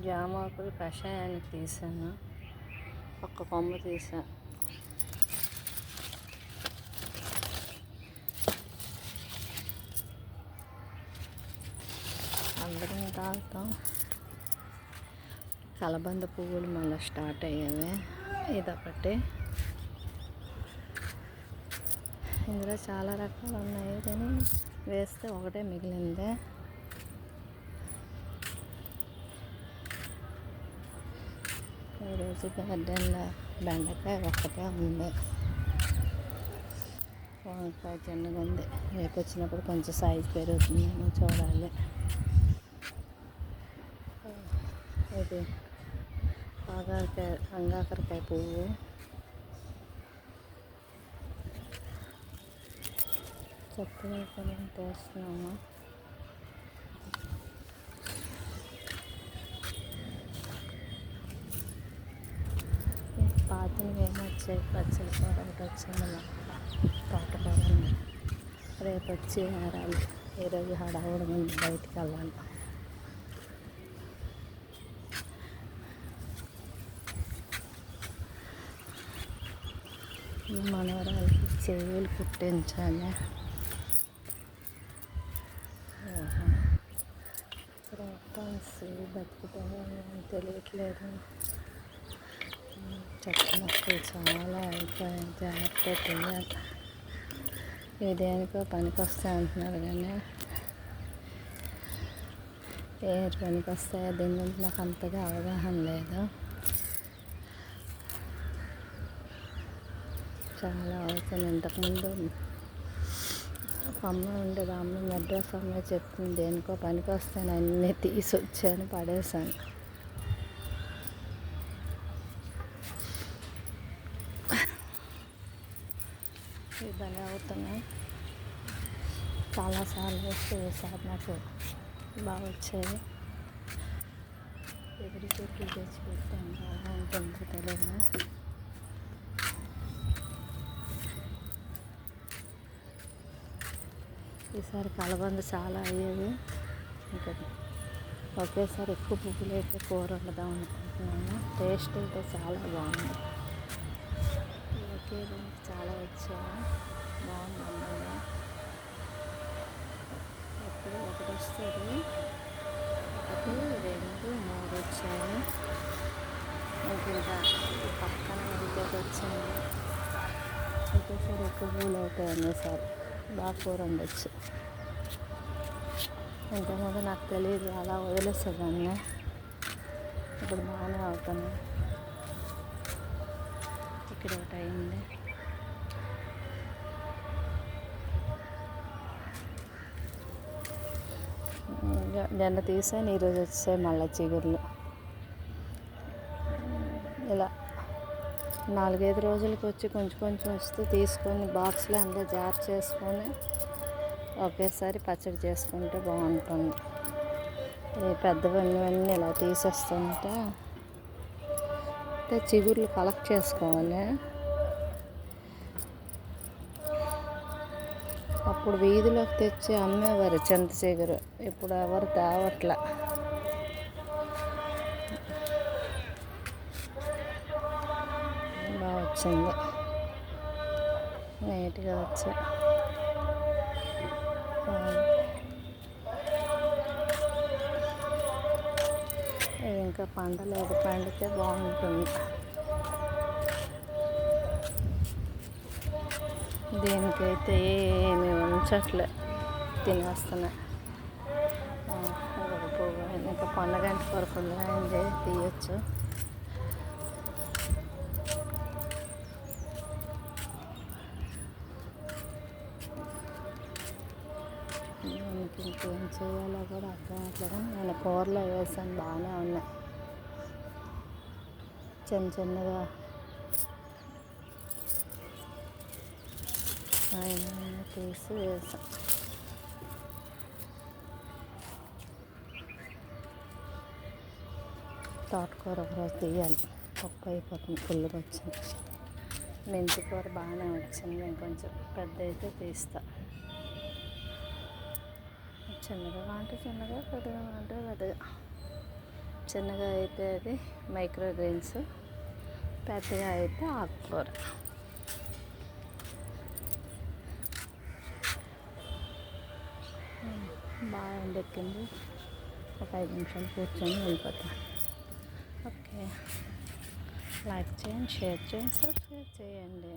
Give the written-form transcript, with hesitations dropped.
జామాకులు కషాయానికి తీసాను, ఒక్క కొమ్మ తీసా. అందరం తాగుతాం. కలబంద పువ్వులు మళ్ళీ స్టార్ట్ అయ్యాయి, ఇదొకటి. ఇందులో చాలా రకాలు ఉన్నాయి కానీ వేస్తే ఒకటే మిగిలింది. ఈరోజు గార్డెన్లో బెండకాయ ఒక్కటే ఉంది, వంకాయ చిన్నగా ఉంది. రేపు వచ్చినప్పుడు కొంచెం సైజు పెరుగుతుందేమో చూడాలి. ఇది అంగాకరకాయ పువ్వు, చక్కగా కొన్ని తెస్తున్నాము. పాతిని ఏమొచ్చాయి, పచ్చడి కూర ఒకటి వచ్చింది. తోటకూర రేపు వచ్చి ఆరాలి. ఈరోజు హడావుడి ముందు బయటికి వెళ్ళాలి. మనవరాలకి చెవులు కుట్టించాలి. బతుకుతామో తెలియట్లేదు. చెత్త మొక్కలు చాలా అయిపోయాయి, జాగ్రత్త తెలియాలి. ఇది దేనికో పనికి వస్తాయి అంటున్నారు కానీ ఏ పనికి వస్తాయో దీని గురించి నాకు అంతగా అవగాహన లేదు. చాలా అవుతుంది. ఇంతకుముందు అమ్మ ఉండేది, అమ్మ మెడ్రాస్ అమ్మ చెప్తుంది దేనికో పనికి వస్తాను, అన్నీ తీసుకొచ్చాను పడేసాను. ఇవన్నీ అవుతున్నాయి. చాలాసార్లు వేస్తే ఈసారి నాకు బాగా వచ్చాయి. ఎవరి చెట్లు తెచ్చి పెట్టాను, బాగా ఉంటుంది తెలియదు. ఈసారి కలబంద చాలా అయ్యేది, ఇంకా ఒకేసారి ఎక్కువ పువ్వులు అయితే కూర వండుదాం అనుకుంటున్నాను. టేస్ట్ అయితే చాలా బాగుంది. ఒకే చాలా వచ్చాయి, బాగుంది. ఎప్పుడు ఒకటి వస్తుంది, 1, 2, 3 వచ్చాయి. ఇంకా పక్కన ఇంకొకటి వచ్చింది. ఒకేసారి ఎక్కువ పువ్వులు అవుతాయి అనేసారి బాగా కూర ఉండొచ్చు. ఇంతకుముందు నాకు తెలియదు, అలా వదిలేసేదాన్ని. ఇప్పుడు బాగానే అవుతాను. ఇక్కడ ఒకటి అయింది. నిన్న తీసాను, ఈరోజు వచ్చాయి మళ్ళీ చిగుర్లు. ఇలా 4-5 రోజులకి వచ్చి కొంచెం కొంచెం వస్తూ తీసుకొని బాక్స్లో అందులో జార్ చేసుకొని ఒకేసారి పచ్చడి చేసుకుంటే బాగుంటుంది. ఈ పెద్దవన్నీ ఇలా తీసేస్తుంటే చిగుర్లు కలెక్ట్ చేసుకోవాలి. అప్పుడు వీధిలోకి తెచ్చి అమ్మేవారు చింత చిగురు, ఇప్పుడు ఎవరు తేవట్లా. బాగా వచ్చింది, నీట్గా వచ్చా. ఇంకా పండలేదు, పండితే బాగుంటుంది. దీనికైతే ఏమి ఉంచట్లే, తినేస్తున్నాయి. ఇంకా పండగంట కొరకు తీయచ్చు. దీనికి ఇంకేం చేయాలో కూడా అర్థం అవ్వట్లేదు. నేను కూరలో వేసాను, బాగానే ఉన్నాయి. చిన్నగా తీసి వేసాం. తోటకూర ఒకరోజు తీయాలి, పప్పు అయిపోతుంది, ఫుల్గా వచ్చింది. మెంతి కూర బాగానే వచ్చింది, ఇంకొంచెం పెద్ద అయితే తీస్తా. చిన్నగా అంటే చిన్నగా, పెద్దగా అంటే పెద్దగా. చిన్నగా అయితే అది మైక్రో గ్రెయిన్స్, పెద్దగా అయితే ఆకుకూర. బాగా ఎండెక్కింది, ఒక 5 నిమిషాలు కూర్చొని వెళ్ళిపోతాం. ఓకే, లైక్ చేయండి, షేర్ చేయండి, సబ్స్క్రైబ్ చేయండి.